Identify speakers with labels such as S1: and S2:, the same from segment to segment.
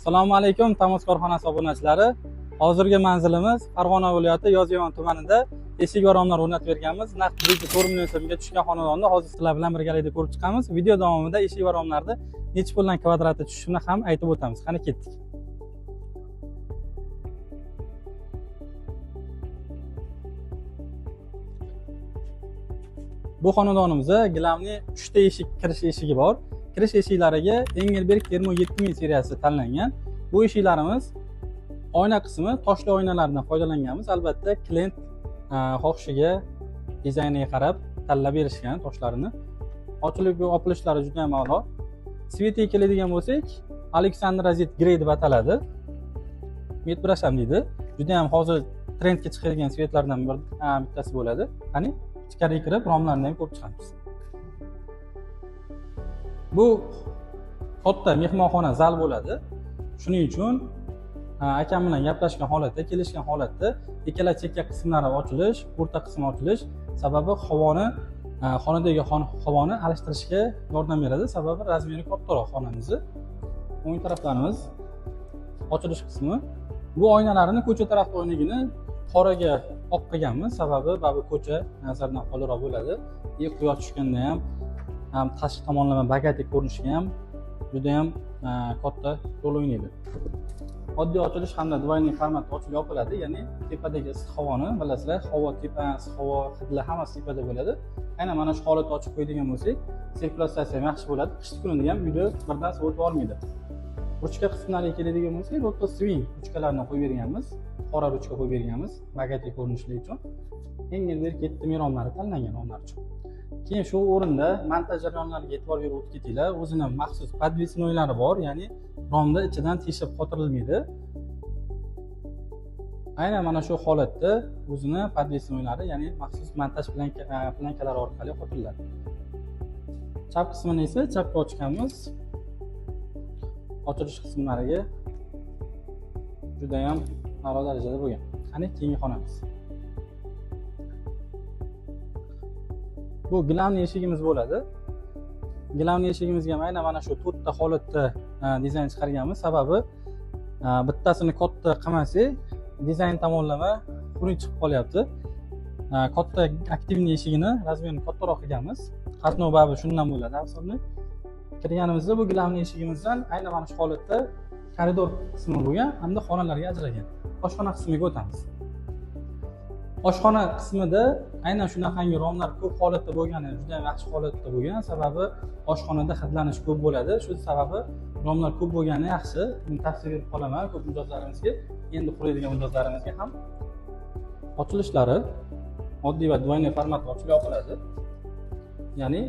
S1: Assalomu alaykum Tamoz korxonasi obunachilari. Hozirgi manzilimiz Farg'ona viloyati Yozyovon tumanida eshik va romlar o'rnatib berganmiz. Naqd 4 million so'mga tushgan xonadonni hozir sizlar bilan birgalikda ko'rib chiqamiz. Video davomida eshik va romlarni necha puldan kvadrati tushishini ham aytib o'tamiz. Qani ketdik. Bu xonadonimizda gilamli 3 ta eshik kirish eshigi bor. Kirish eshiklariga Engelberg Termo 7000 seriyasi tanlangan. Bu eshiklarimiz oyna qismi toshli oynalardan foydalanganmiz. Albatta klient xohishiga, dizayniga qarab tanlab berishgan toshlarini. Ochilib yopilishlari juda ham a'lo. Svetiga keladigan bo'lsak, Alexandrazit Grey deb ataladi. Medbrasham deydi. Juda ham hozir trendga chiqadigan svetlardan bittasi bo'ladi. Qani ichkariga kirib romlarni ham ko'rib chiqamiz. Bu katta mehmonxona zal bo'ladi. Shuning uchun akam bilan gaplashgan holatda, kelishgan holatda ikkala chekka qismlari ochilish, o'rta qismi ochilish sababi xonadagi havoni alishtirishga yordam beradi. Sababi razmeri kattaroq xonamizni. O'ng taraflarimiz ochilish qismi. Bu oynalarni ko'cha tarafda oynagini qoraga olib qilganmiz. Sababi bu ko'cha nazardan xoliroq bo'ladi. Quyosh tushganda ham tashqi tomonlama bagati ko'rinishiga ham juda ham katta rol o'ynaydi. Oddiy ochilish hamda двойный formatda ochilib yopiladi, ya'ni tepadagi issiq havoni bilasizlar, havo tepa, issiq havo hidlar hammasi tepada bo'ladi. Aynan mana shu holatda ochib qo'yadigan bo'lsak, sirkulyatsiya ham yaxshi bo'ladi. Qish kunida ham uyda birdan sovutib olmaydi. Ruchka qismlariga keladigan bo'lsak, Roto Swing ruchkalarni qo'yib berganmiz. Qora ruchka qo'yib berganmiz, bagati ko'rinishli uchun. Engelberg 7000 romlari tanlangan onlar uchun. Keyin shu o'rinda montaj jarayonlariga e'tibor berib o'tib ketinglar. O'zining maxsus podvesnoylari bor, ya'ni romda ichidan teshib qotirilmaydi. Aynan mana shu holatda o'zining podvesnoylari, ya'ni maxsus montaj plankalari orqali qotiriladi. Chap qismini esa chapga ochganmiz. Ochilish qismlariga juda ham a'lo darajada bo'lgan. Qani keyingi xonamiz. Bu gilamli eshigimiz bo'ladi. Gilamli eshigimizga ham aynan mana shu to'rtta holatda dizayn chiqarganmiz. Sababi bittasini katta qilmasak, dizayn tomonlama xunuk chiqib qolyapti. Katta aktivniy eshigini razmerini kattaroq qilganmiz. Qatnov babi shundan bo'ladi hisoblanib. Kirganimizda bu gilamli eshigimizdan aynan mana shu holatda koridor qismi bo'lgan hamda xonalarga ajragan. Oshxona qismiga o'tamiz. Oshxona qismida aynan shunaqangi romlar ko'p holatda bo'lgani, juda yaxshi holatda bo'lgan. Sababi oshxonada hidlanish ko'p bo'ladi. Shu sababi romlar ko'p bo'lgani yaxshi. Buni tavsiya berib qolaman ko'p mijozlarimizga. Endi quradigan mijozlarimizga ham ochilishlari oddiy va двойный formatda ochilib yopiladi. Ya'ni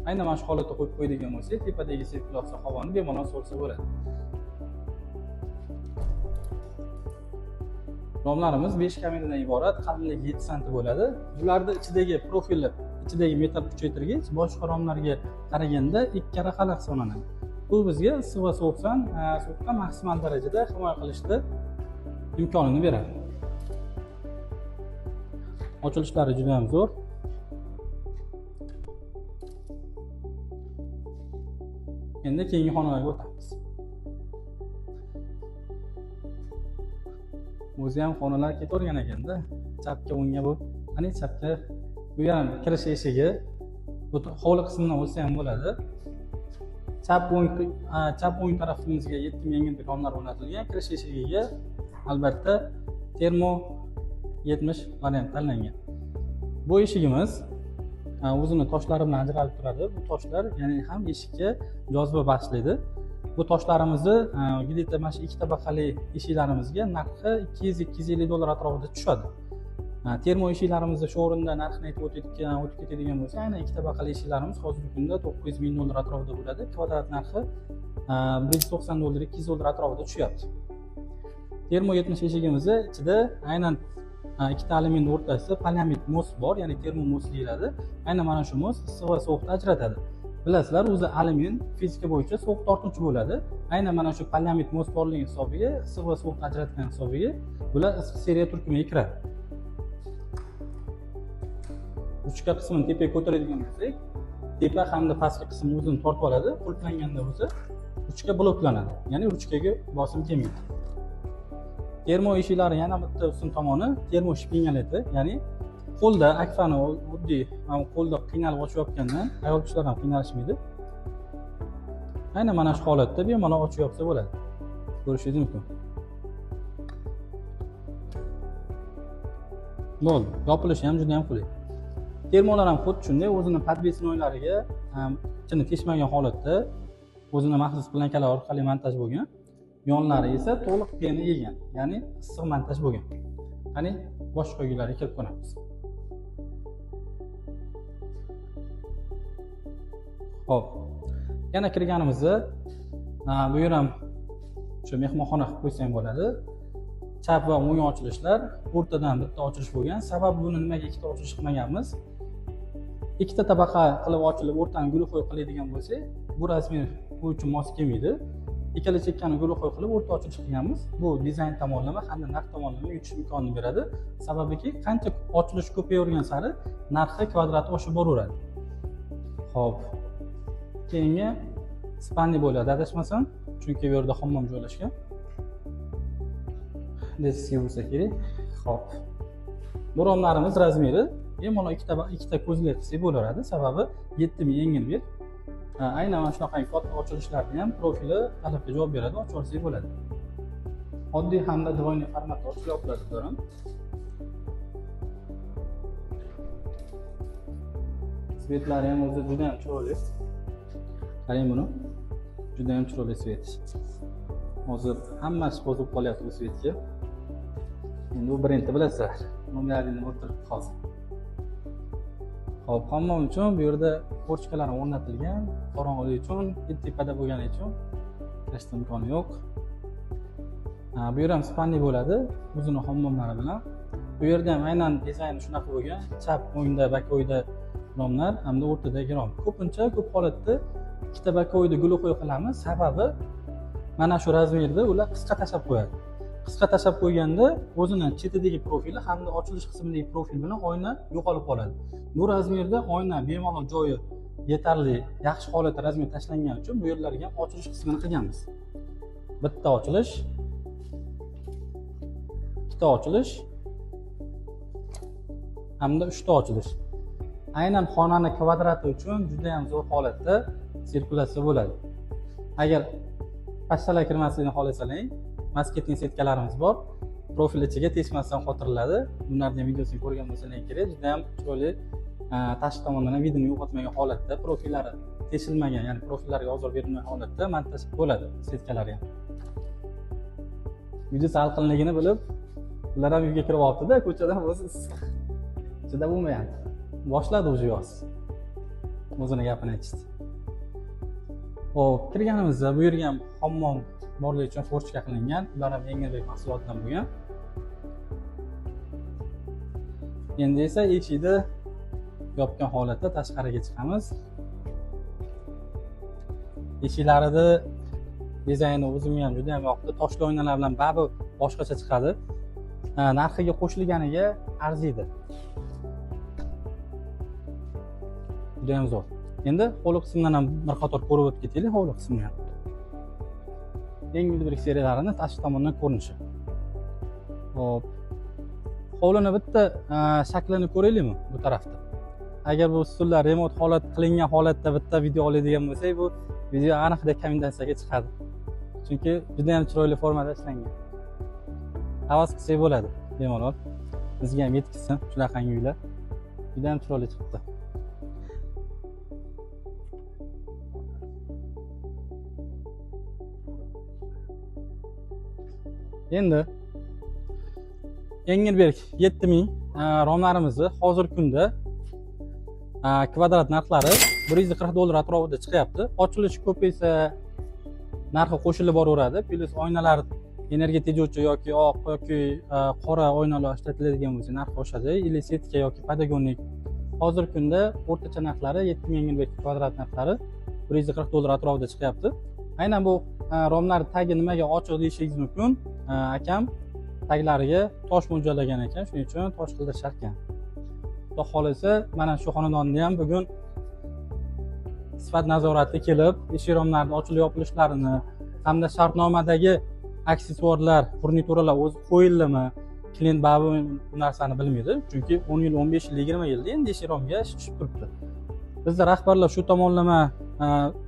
S1: aynan mana shu holatda qo'yib qo'yadigan bo'lsak, tepadagi sirkulyatsiya havoni bemalol so'rsa bo'ladi. Romlarimiz 5 kameradan iborat, qalinligi 7 sm bo'ladi. Bularda ichidagi profili, ichidagi metal kuchaytirgich boshqa romlarga qaraganda 2 karra hisoblanadi. Bu bizga issiq va sovuqdan maksimal darajada himoya qilishda imkonini beradi. Ochilishlari juda ham zo'r. Endi keyingi xonalarga o'tamiz. O'zi ham xonalar ketavergan ekanda, chapga o'ngga bo'lib, qani chapga bu ham kirish eshigi, bu hovli qismidan o'tsa ham bo'ladi. Chap o'ng tarafimizga 7000 yengil romlar o'rnatilgan. Kirish eshigiga albatta Termo 70 variant tanlangan. Bu eshigimiz o'zini toshlari bilan ajralib turadi. Bu toshlar ya'ni ham eshikka joziba bag'ishlaydi. Bu toshlarimizni gideta mana shu 2 tabaqali eshiklarimizga narxi $200-250 atrofida tushadi. Termo eshiklarimizni shu o'rinda narxini aytib o'tib ketadigan bo'lsa, aynan 2 tabaqali eshiklarimiz hozirgi kunda $900,000 atrofida bo'ladi. Kvadrat narxi $190, $200 atrofida tushyapti. Termo 70 eshigimizda ichida aynan ikkita aliment o'rtasida polyamid most bor, ya'ni termo most deyiladi. Aynan mana shu most issiq va sovuqni ajratadi. Bilasizlar, o'zi aliment fizika bo'yicha sovuq tortuvchi bo'ladi. Aynan mana shu polyamid most borligi hisobiga, issiq va sovuqni ajratgan hisobiga bular issiq seriya turkumiga kiradi. Ruchka qismini tepaga ko'taradigan bo'lsak, tepa hamda pastki qismi o'zini tortib oladi. Qulflanganda o'zi ruchka bloklanadi, ya'ni ruchkaga bosim kelmaydi. Termo eshiklari yana bitta ustun tomoni termo shpingaleti, ya'ni qo'lda akfani oddiy qo'lda qiynalib ochayotgandan ayol kishilar ham qiynalishmaydi. Aynan mana shu holatda bemalol ochib yopsa bo'ladi. Ko'rishingiz mumkin. Bo'ldi. Yopilishi ham juda ham qulay. Termolar ham xuddi shunday, o'zini podvesnoylariga ichini teshmagan holatda o'zini maxsus plankalar orqali montaj bo'lgan. Yonlari esa to'liq pena yegan, ya'ni issiq montaj bo'lgan. Qani boshqa uylarga kirib ko'ramiz. Xo'p. Yana kirganimizda bu yer ham shu mehmonxona qilib qo'ysam bo'ladi. Chap va o'ng ochilishlar, o'rtadan bitta ochilish bo'lgan. Sababi buni nimaga ikkita ochilish qilmaganmiz? Ikkita tabaqa qilib ochilib, o'rtani gulxo'y qiladigan bo'lsak, bu razmer bu uchun mos kelmaydi. Ikkala chekkani gulxo'y qilib o'rta ochilish qilganmiz. Bu dizayn tomonlama hamda narx tomonlama yutish imkonini beradi. Sababiki qancha ochilish ko'payavergan sari narxi kvadrati oshib boraveradi. Xo'p. Keyingi spanli bo'ladi, adashmasam, chunki bu yerda hammom joylashgan. Deskiga bo'lsa kerak. Xo'p. Bu romlarimiz razmeri bemalol ikkita ko'zli qilsak bo'laveradi. Sababi 7000 yengil bir. Aynan mana shunaqa katta ochilishlarni ham profili talabga javob beradi, ochib olsak bo'ladi. Oddiy hamda двойный formatda ochib yopiladi ham. Svetlari ham o'zi juda ham chiroyli. Qarang buni. Juda ham chiroyli svet. Hozir hammasi bozib qolyapti bu svetga. Endi bu brendni bilasizlar. Nomerlarini o'tirib hozir. Xo'p, hammom uchun bu yerda porchkalar o'rnatilgan. Qorong'ulik uchun, tepada bo'lgani uchun kirishga imkoni yo'q. Bu yer ham spanli bo'ladi, o'zini hammomlari bilan. Bu yerda ham aynan dizayni shunaqa bo'lgan. Chap o'ngda, bako'yda romlar hamda o'rtadagi rom. Ko'pincha ko'p holatda ikkita bako'yda gulxo'y qilamiz. Sababi mana shu razmerda ular qisqa tashab qo'yadi. Qisqa tashab qo'yganda o'zini chetidagi profili hamda ochilish qismidagi profil bilan oyna yo'qolib qoladi. Bu razmerda oyna bemalol joyi yetarli, yaxshi holatda razmer tashlangan uchun bu yerlarga ham ochilish qismini qilganmiz. Bitta ochilish, ikkita ochilish hamda 3 ta ochilish. Aynan xonani kvadrati uchun juda ham zo'r holatda sirkulyatsiya bo'ladi. Agar pashtalar kirmasligini xohlasangiz, masketning setkalarimiz bor. Profil ichiga teshmasdan qotiriladi. Bunlarning videosini ko'rgan bo'lsangiz kerak, juda ham chiroyli tashqi tomondan ham videoni yo'qotmagan holatda profillari teshilmagan, ya'ni profillarga ozor berilmagan holatda montaj bo'ladi setkalari ham. Video hal qilinligini bilib, ular ham uyga kirib olibdi-da, ko'chadan o'zi ichida bo'lmayapti. Boshladi o'zi yoz. O'zini gapini aytdi. Xo'p, kirganimizda bu yerga ham hammom borligi uchun forchka qilingan. Ular ham yengilroq mahsulotdan bo'lgan. Endi esa eshikni yopgan holatda tashqariga chiqamiz. Eshiklarida dizayni o'zimga ham juda ham yoqdi. Toshli oynalar bilan babi boshqacha chiqadi. Narxiga qo'shilganiga arziydi. Juda ham zo'r. Endi hovli qismidan ham bir qator ko'rib o'tib ketaylik, hovli qismini ham. Yengil bir seriyalarini tashqi tomondan ko'rinishi. Hop. Hovlini bitta shaklini ko'raylikmi bu tarafda? Agar bu stullar remont holat qilingan holatda bitta video oladigan bo'lsak, bu video aniqda kommentsiyaga chiqadi. Chunki juda ham chiroyli formada ishlangan. Havas qilsak bo'ladi, bemalol. Bizga ham yetkazsin shunaqangi uylar. Juda ham chiroyli chiqdi. Endi Engelberg 7000 romlarimizni hozirgi kunda kvadrat narxlari $140 atrofida chiqyapti. Ochilish ko'paysa narxi qo'shilib boraveradi. Plus oynalar energiya tejovchi yoki oq yoki qora oynalar ishlatiladigan bo'lsa narxi oshadi. Ili setka yoki podogonnik. Hozirgi kunda o'rtacha narxlari 7000 Engelberg kvadrat narxlari $140 atrofida chiqyapti. Aynan bu romlar tagi nimaga ochiq deyishingiz mumkin. Akam taglariga tosh mo'ljallagan ekan, shuning uchun tosh qildirishar ekan. Xudo xolisa, mana shu xonadonni ham bugun sifat nazorati kelib eshik romlarni ochilib yopilishlarini hamda shartnomadagi aksessuarlar, furnituralar o'zi qo'yildimi, klient baribir bu narsani bilmaydi, chunki 10 yil, 15 yil, 20 yilda endi eshik romga ish tushib turibdi. Bizda rahbarlar shu tomonlama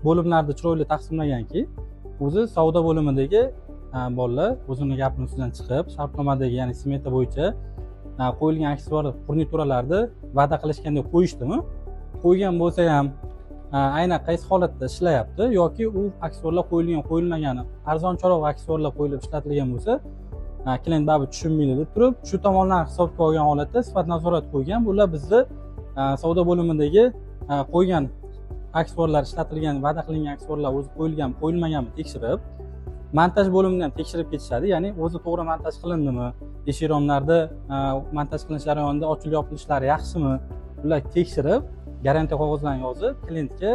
S1: bo'limlarni chiroyli taqsimlaganki, o'zi savdo bo'limidagi bolalar o'zini gapini ustidan chiqib, shartnomadagi, ya'ni smeta bo'yicha qo'yilgan aksessuar furnituralarni va'da qilishganda qo'yishdimi? Qo'ygan bo'lsa ham aynan qaysi holatda ishlayapti yoki u aksessuarlar qo'yilgan, qo'yilmagani, arzoncharoq aksessuarlar qo'yilib ishlatilgan bo'lsa, klient baribir tushunmaydi deb turib, shu tomonlarni hisobga olgan holatda sifat nazorati qo'ygan. Bular bizni savdo bo'limidagi qo'ygan aksessuarlar, ishlatilgan, va'da qilingan aksessuarlar o'zi qo'yilgan, qo'yilmaganmi tekshirib, montaj bo'limidan ham tekshirib ketishadi. Ya'ni o'zi to'g'ri montaj qilindimi, eshik romlarda montaj qilinish jarayonida ochilib yopilishlari yaxshimi, ular tekshirib, garantiya qog'ozlarini yozib, klientga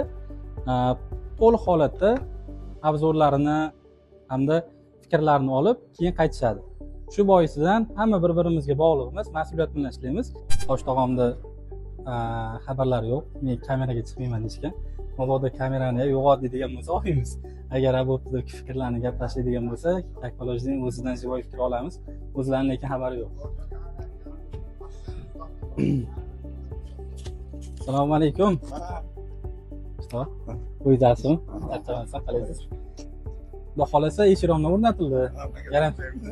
S1: to'liq holatda obzorlarini hamda fikrlarini olib, keyin qaytishadi. Shu boisidan hamma bir-birimizga bog'liqmiz, mas'uliyat bilan ishlaymiz. Tosh tog'omda xabarlari yo'q, men kameraga chiqmayman deyishgan. Mabodo kamerani yo'qotadigan bo'lsa olamiz. Agar bo'pti fikrlarni gaplashadigan bo'lsa, taknologiyaning o'zidan ziyoy fikr olamiz. O'zlarining lekin xabari yo'q. Assalomu alaykum. Mustafa, qo'ydasizmi? Aytamansan, qalaysiz? Xudo xolasa eshik romlar o'rnatildi.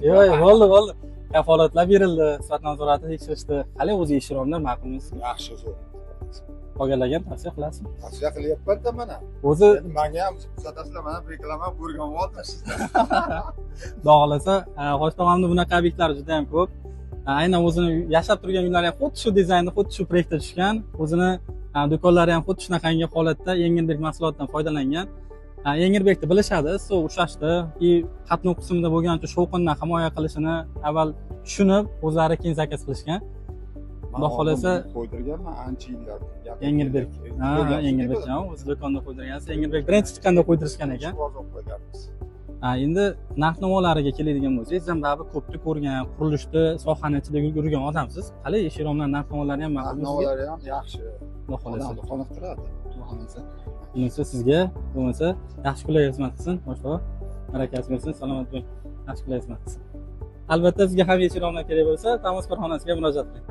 S1: Yo'q, bo'ldi. Kafolatlar berildi, sifat nazorati tekshirishdi. Qalay o'zi eshik romlar ma'qulmisiz?
S2: Yaxshi zo'r.
S1: Qolganlarga ham tavsiya qilasizmi?
S2: Tavsiya qilyapman-da mana.
S1: O'zi
S2: menga ham ko'rsatasizlar, mana reklama ko'rgan oldim sizdan.
S1: Xudo xolasa, Qo'shtog'imda bunaqa obyektlar juda ham ko'p. Aynan o'zini yashab turgan uylar ham xuddi shu dizaynda, xuddi shu proyektda tushgan. O'zini do'konlari ham xuddi shunaqangi holatda Yengilbek mahsulotidan foydalangan. Yengilbekni bilishadi, suv ushashdi, qatnov qismida bo'lgancha shovqindan himoya qilishini avval tushunib, o'zlari keyin zakaz qilishgan. Xudo xolasa
S2: qo'ydirganman ancha yillar.
S1: Yengilbek. Yengilbek ham o'z do'konda qo'ydirgansiz. Yengilbek birinchi chiqqanda qo'ydirishgan ekan. Endi narx-navolarga keladigan bo'lsangiz, ham baribir ko'pni ko'rgan, qurilishda sohani ichida yurgan odamsiz. Qalay eshik romlar narx-navolari ham ma'qul?
S2: Narx-navolari ham yaxshi.
S1: Xudo xolasa
S2: qoniqtiradi. Xudo xolasa.
S1: Bunisi sizga, bo'lmasa yaxshi kunlar xizmat qilsin, boshqa barakasi bo'lsin, salomat bo'ling. Yaxshi kunlar xizmat qilsin. Albatta sizga ham eshik romlar kerak bo'lsa, Tamos korxonasiga murojaat qiling.